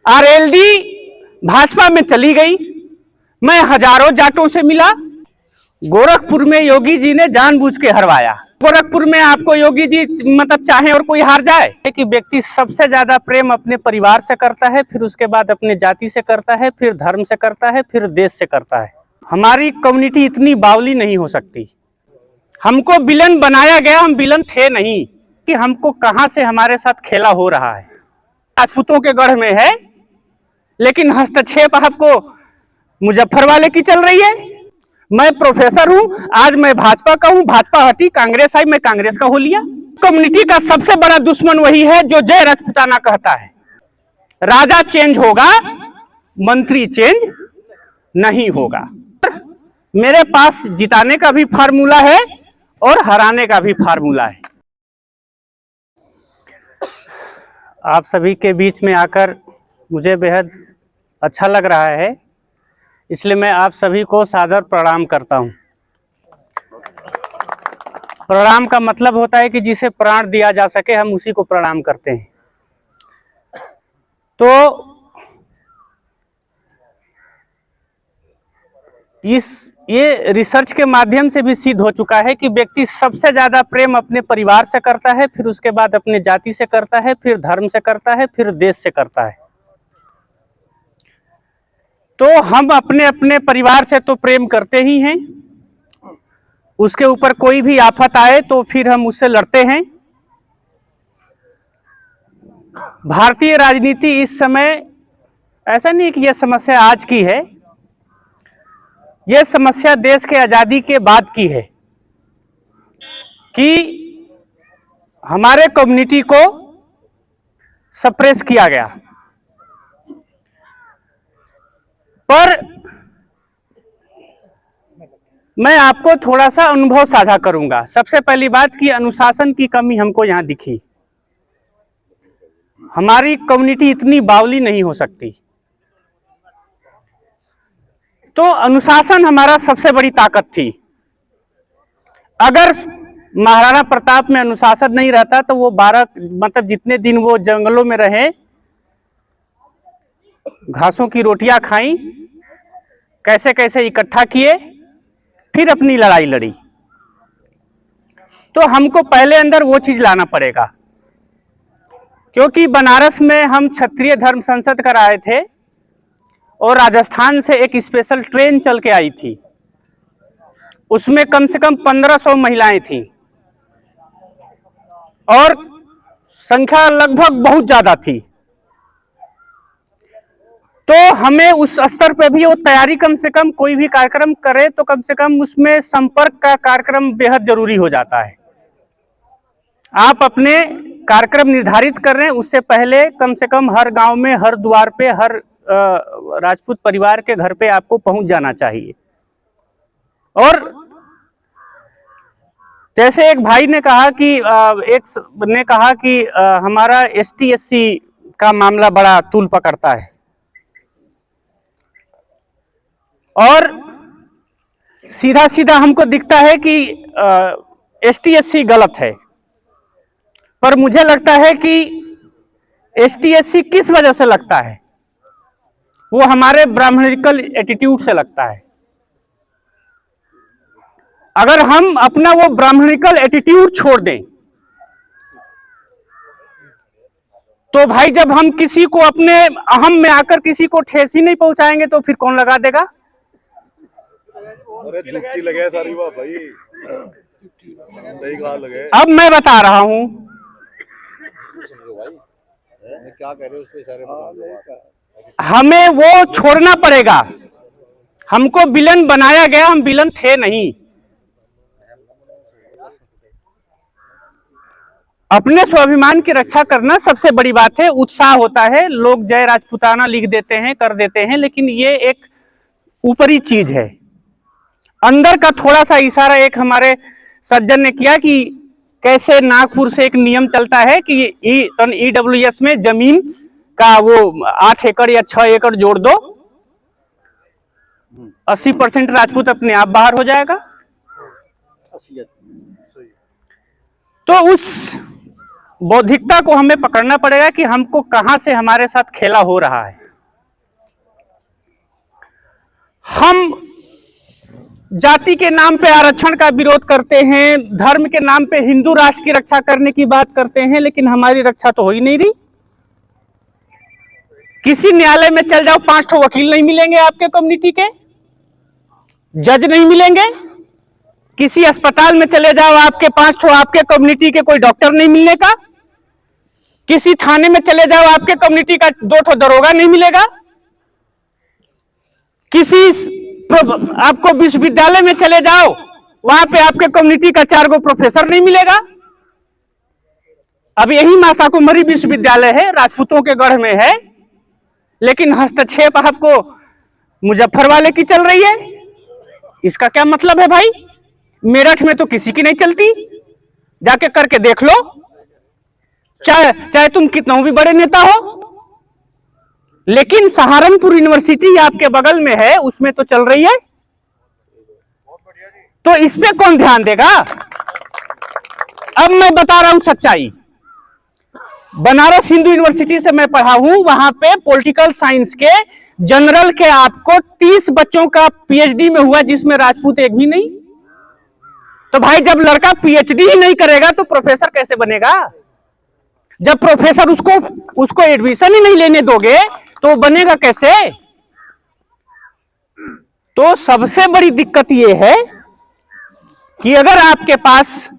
RLD Bhajpa में चली गई। मैं हजारों जाटों से मिला। गोरखपुर में योगी जी ने जानबूझ के हरवाया। गोरखपुर में आपको योगी जी मतलब चाहे और कोई हार जाए कि व्यक्ति सबसे ज्यादा प्रेम अपने परिवार से करता है, फिर उसके बाद अपने जाति से करता है, फिर धर्म से करता है, फिर देश से करता है। हमारी कम्युनिटी इतनी बावली नहीं हो सकती। हमको विलन बनाया गया, हम विलन थे नहीं। कि हमको कहां से हमारे साथ खेला हो रहा है। राजपूतों के गढ़ में है, लेकिन हस्तक्षेप आपको मुजफ्फर वाले की चल रही है। मैं प्रोफेसर हूं, आज मैं भाजपा का हूं, भाजपा हटी कांग्रेस आई, मैं कांग्रेस का हो लिया। कम्युनिटी का सबसे बड़ा दुश्मन वही है जो जय राजपूताना कहता है। राजा चेंज होगा, मंत्री चेंज नहीं होगा। मेरे पास जिताने का भी फार्मूला है और हराने का भी फार्मूला है। आप सभी के बीच में आकर मुझे बेहद अच्छा लग रहा है, इसलिए मैं आप सभी को सादर प्रणाम करता हूं। प्रणाम का मतलब होता है कि जिसे प्राण दिया जा सके हम उसी को प्रणाम करते हैं। तो ये रिसर्च के माध्यम से भी सिद्ध हो चुका है कि व्यक्ति सबसे ज्यादा प्रेम अपने परिवार से करता है, फिर उसके बाद अपने जाति से करता है, फिर धर्म से करता है, फिर देश से करता है। तो हम अपने अपने परिवार से तो प्रेम करते ही हैं, उसके ऊपर कोई भी आफत आए तो फिर हम उससे लड़ते हैं। भारतीय राजनीति इस समय ऐसा नहीं कि यह समस्या आज की है, यह समस्या देश के आजादी के बाद की है कि हमारे कम्युनिटी को सप्रेस किया गया। पर मैं आपको थोड़ा सा अनुभव साझा करूंगा। सबसे पहली बात कि अनुशासन की कमी हमको यहां दिखी। हमारी कम्युनिटी इतनी बावली नहीं हो सकती। तो अनुशासन हमारा सबसे बड़ी ताकत थी। अगर महाराणा प्रताप में अनुशासन नहीं रहता तो वो 12 मतलब जितने दिन वो जंगलों में रहे, घासों की रोटियां खाई, कैसे कैसे इकट्ठा किए, फिर अपनी लड़ाई लड़ी। तो हमको पहले अंदर वो चीज लाना पड़ेगा, क्योंकि बनारस में हम क्षत्रिय धर्म संसद कराए थे और राजस्थान से एक स्पेशल ट्रेन चल के आई थी। उसमें कम से कम 1500 महिलाएं थीं और संख्या लगभग बहुत ज्यादा थी। तो हमें उस स्तर पे भी वो तैयारी, कम से कम कोई भी कार्यक्रम करे तो कम से कम उसमें संपर्क का कार्यक्रम बेहद जरूरी हो जाता है। आप अपने कार्यक्रम निर्धारित कर रहे हैं, उससे पहले कम से कम हर गांव में, हर द्वार पे, हर राजपूत परिवार के घर पे आपको पहुंच जाना चाहिए। और जैसे एक भाई ने कहा कि हमारा एसटी एससी का मामला बड़ा तूल पकड़ता है और सीधा सीधा हमको दिखता है कि एसटी एससी गलत है। पर मुझे लगता है कि एसटी एससी किस वजह से लगता है, वो हमारे ब्राह्मणिकल एटीट्यूड से लगता है। अगर हम अपना वो ब्राह्मणिकल एटीट्यूड छोड़ दें तो भाई, जब हम किसी को अपने अहम में आकर किसी को ठेस ही नहीं पहुंचाएंगे तो फिर कौन लगा देगा? अरे जुक्ति लगे सारी बात भाई, सही कहा लगे। अब मैं बता रहा हूं, क्या कह रहे हो उस पे सारे हमें वो छोड़ना पड़ेगा। हमको विलन बनाया गया, हम विलन थे नहीं। अपने स्वाभिमान की रक्षा करना सबसे बड़ी बात है। उत्साह होता है, लोग जय राजपूताना लिख देते हैं, कर देते हैं, लेकिन ये एक ऊपरी चीज है। अंदर का थोड़ा सा इशारा एक हमारे सज्जन ने किया कि कैसे नागपुर से एक नियम चलता है कि ईडब्ल्यूएस में जमीन का वो 8 एकड़ या 6 एकड़ जोड़ दो, 80% राजपूत अपने आप बाहर हो जाएगा। तो बौद्धिकता को हमें पकड़ना पड़ेगा कि हमको कहां से हमारे साथ खेला हो रहा है। हम जाति के नाम पे आरक्षण का विरोध करते हैं, धर्म के नाम पे हिंदू राष्ट्र की रक्षा करने की बात करते हैं, लेकिन हमारी रक्षा तो हो ही नहीं रही। किसी न्यायालय में चल जाओ, 5 ठो वकील नहीं मिलेंगे आपके कम्युनिटी के, जज नहीं मिलेंगे। किसी अस्पताल में चले जाओ, आपके 5 ठो आपके कम्युनिटी के कोई डॉक्टर नहीं मिलने का। किसी थाने में चले जाओ, आपके कम्युनिटी का 2 ठो दरोगा नहीं मिलेगा। किसी आपको विश्वविद्यालय में चले जाओ, वहां पे आपके कम्युनिटी का 4 गो प्रोफेसर नहीं मिलेगा। अब यही मासाकुमारी विश्वविद्यालय है, राजपूतों के गढ़ में है, लेकिन हस्तक्षेप आपको मुजफ्फर वाले की चल रही है। इसका क्या मतलब है भाई? मेरठ में तो किसी की नहीं चलती, जाके करके देख लो, चाहे तुम कितना भी बड़े नेता हो। लेकिन सहारनपुर यूनिवर्सिटी आपके बगल में है, उसमें तो चल रही है। तो इस पे कौन ध्यान देगा? अब मैं बता रहा हूं सच्चाई। बनारस हिंदू यूनिवर्सिटी से मैं पढ़ा हूं, वहां पे पॉलिटिकल साइंस के जनरल के आपको 30 बच्चों का पीएचडी में हुआ, जिसमें राजपूत एक भी नहीं। तो भाई जब लड़का पीएचडी ही नहीं करेगा तो प्रोफेसर कैसे बनेगा? जब प्रोफेसर उसको एडमिशन ही नहीं लेने दोगे तो बनेगा कैसे? तो सबसे बड़ी दिक्कत यह है कि अगर आपके पास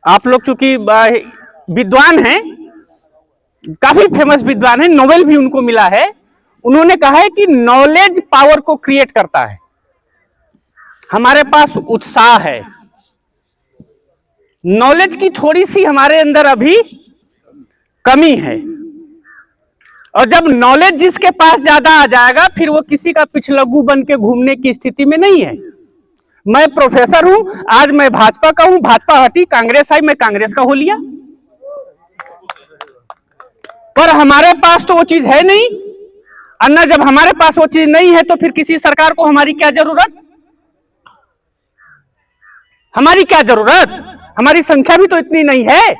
आप लोग चूंकि विद्वान हैं, काफी फेमस विद्वान हैं, नोबेल भी उनको मिला है, उन्होंने कहा है कि नॉलेज पावर को क्रिएट करता है। हमारे पास उत्साह है, नॉलेज की थोड़ी सी हमारे अंदर अभी कमी है, और जब नॉलेज जिसके पास ज्यादा आ जाएगा फिर वो किसी का पिछलग्गू बन के घूमने की स्थिति में नहीं है। मैं प्रोफेसर हूं, आज मैं भाजपा का हूं, भाजपा हटी, कांग्रेस आई, मैं कांग्रेस का हो लिया, पर हमारे पास तो वो चीज है नहीं। अन्ना जब हमारे पास वो चीज नहीं है तो फिर किसी सरकार को हमारी क्या जरूरत? हमारी क्या जरूरत? हमारी संख्या भी तो इतनी नहीं है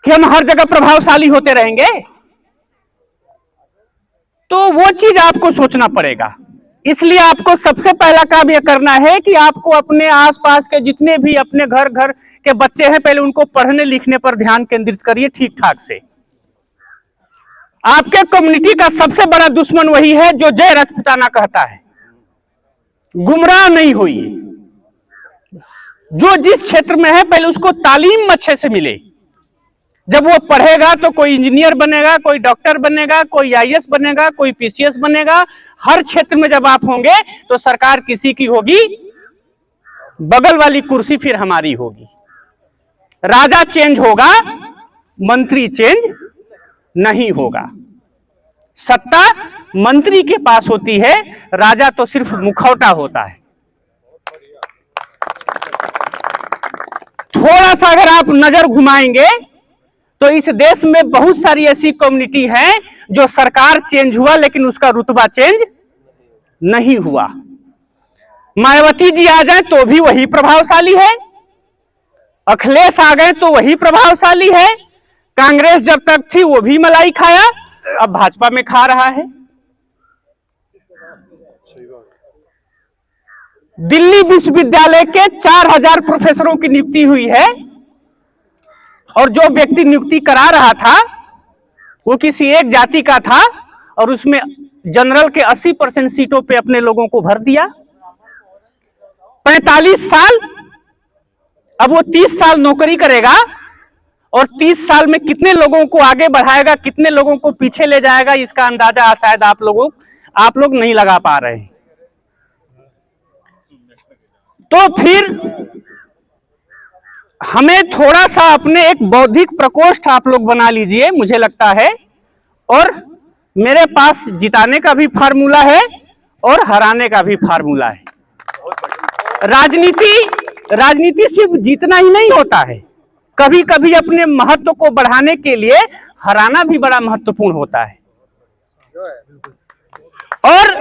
कि हम हर जगह प्रभावशाली होते रहेंगे। तो वो चीज आपको सोचना पड़ेगा। इसलिए आपको सबसे पहला काम यह करना है कि आपको अपने आसपास के जितने भी अपने घर के बच्चे हैं, पहले उनको पढ़ने लिखने पर ध्यान केंद्रित करिए ठीक ठाक से। आपके कम्युनिटी का सबसे बड़ा दुश्मन वही है जो जय रजपुताना कहता है। गुमराह नहीं होइए। जो जिस क्षेत्र में है पहले उसको तालीम अच्छे से मिले। जब वो पढ़ेगा तो कोई इंजीनियर बनेगा, कोई डॉक्टर बनेगा, कोई आईएएस बनेगा, कोई पीसीएस बनेगा। हर क्षेत्र में जब आप होंगे तो सरकार किसी की होगी, बगल वाली कुर्सी फिर हमारी होगी। राजा चेंज होगा, मंत्री चेंज नहीं होगा। सत्ता मंत्री के पास होती है, राजा तो सिर्फ मुखौटा होता है। थोड़ा सा अगर आप नजर घुमाएंगे तो इस देश में बहुत सारी ऐसी कम्युनिटी हैं जो सरकार चेंज हुआ लेकिन उसका रुतबा चेंज नहीं हुआ। मायावती जी आ जाए तो भी वही प्रभावशाली है, अखिलेश आ गए तो वही प्रभावशाली है, कांग्रेस जब तक थी वो भी मलाई खाया, अब भाजपा में खा रहा है। दिल्ली विश्वविद्यालय के 4000 प्रोफेसरों की नियुक्ति हुई है, और जो व्यक्ति नियुक्ति करा रहा था वो किसी एक जाति का था, और उसमें जनरल के 80% सीटों पे अपने लोगों को भर दिया। 45 साल, अब वो 30 साल नौकरी करेगा, और 30 साल में कितने लोगों को आगे बढ़ाएगा, कितने लोगों को पीछे ले जाएगा, इसका अंदाजा शायद आप लोग नहीं लगा पा रहे हैं। तो फिर हमें थोड़ा सा अपने एक बौद्धिक प्रकोष्ठ आप लोग बना लीजिए, मुझे लगता है, और मेरे पास जिताने का भी फार्मूला है और हराने का भी फार्मूला है। राजनीति सिर्फ जीतना ही नहीं होता है, कभी कभी अपने महत्व को बढ़ाने के लिए हराना भी बड़ा महत्वपूर्ण होता है। और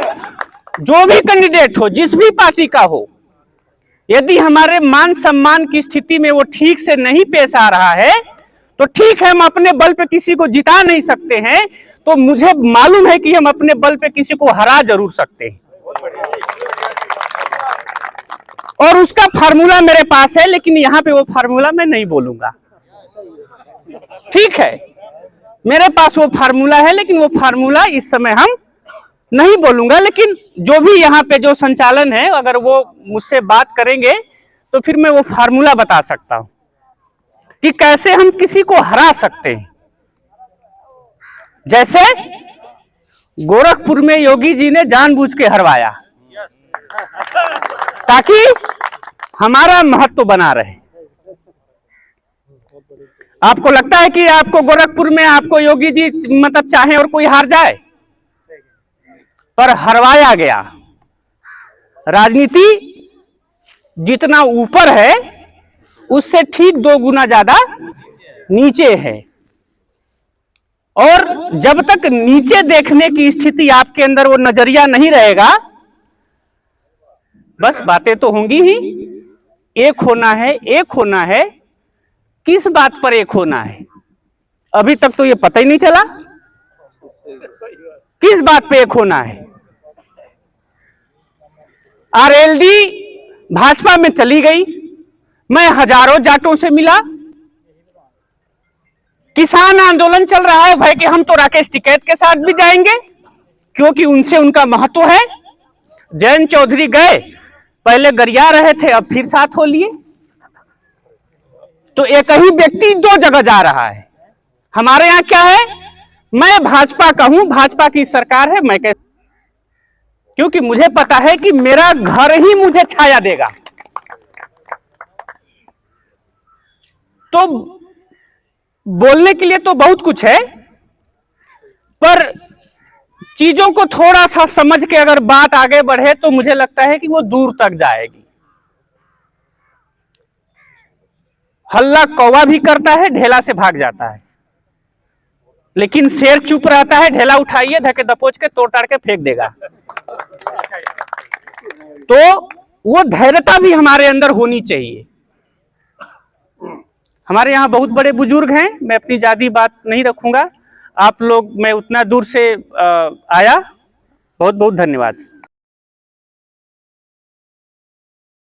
जो भी कैंडिडेट हो, जिस भी पार्टी का हो, यदि हमारे मान सम्मान की स्थिति में वो ठीक से नहीं पेश आ रहा है तो ठीक है, हम अपने बल पे किसी को जिता नहीं सकते हैं, तो मुझे मालूम है कि हम अपने बल पे किसी को हरा जरूर सकते हैं, और उसका फार्मूला मेरे पास है। लेकिन यहां पे वो फार्मूला मैं नहीं बोलूंगा, ठीक है, मेरे पास वो फार्मूला है, लेकिन वो फार्मूला इस समय हम नहीं बोलूंगा। लेकिन जो भी यहाँ पे जो संचालन है, अगर वो मुझसे बात करेंगे तो फिर मैं वो फार्मूला बता सकता हूं कि कैसे हम किसी को हरा सकते हैं। जैसे गोरखपुर में योगी जी ने जानबूझ के हरवाया ताकि हमारा महत्व बना रहे। आपको लगता है कि आपको गोरखपुर में आपको योगी जी मतलब चाहे और कोई हार जाए, पर हरवाया गया। राजनीति जितना ऊपर है उससे ठीक 2 गुना ज्यादा नीचे है, और जब तक नीचे देखने की स्थिति आपके अंदर वो नजरिया नहीं रहेगा, बस बातें तो होंगी ही। एक होना है, एक होना है, किस बात पर एक होना है अभी तक तो ये पता ही नहीं चला किस बात पे एक होना है। आरएलडी भाजपा में चली गई, मैं हजारों जाटों से मिला, किसान आंदोलन चल रहा है, भाई कि हम तो राकेश टिकैत के साथ भी जाएंगे क्योंकि उनसे उनका महत्व है। जयंत चौधरी गए, पहले गरिया रहे थे, अब फिर साथ हो लिए। तो एक ही व्यक्ति 2 जगह जा रहा है। हमारे यहां क्या है, मैं भाजपा का हूं, भाजपा की सरकार है, मैं कैसे, क्योंकि मुझे पता है कि मेरा घर ही मुझे छाया देगा। तो बोलने के लिए तो बहुत कुछ है, पर चीजों को थोड़ा सा समझ के अगर बात आगे बढ़े तो मुझे लगता है कि वो दूर तक जाएगी। हल्ला कौवा भी करता है, ढेला से भाग जाता है, लेकिन शेर चुप रहता है, ढेला उठाइए, धके दपोच के तोड़ ताड़ के फेंक देगा। तो वो धैर्यता भी हमारे अंदर होनी चाहिए। हमारे यहाँ बहुत बड़े बुजुर्ग हैं, मैं अपनी ज्यादा बात नहीं रखूंगा। आप लोग, मैं उतना दूर से आया, बहुत बहुत धन्यवाद।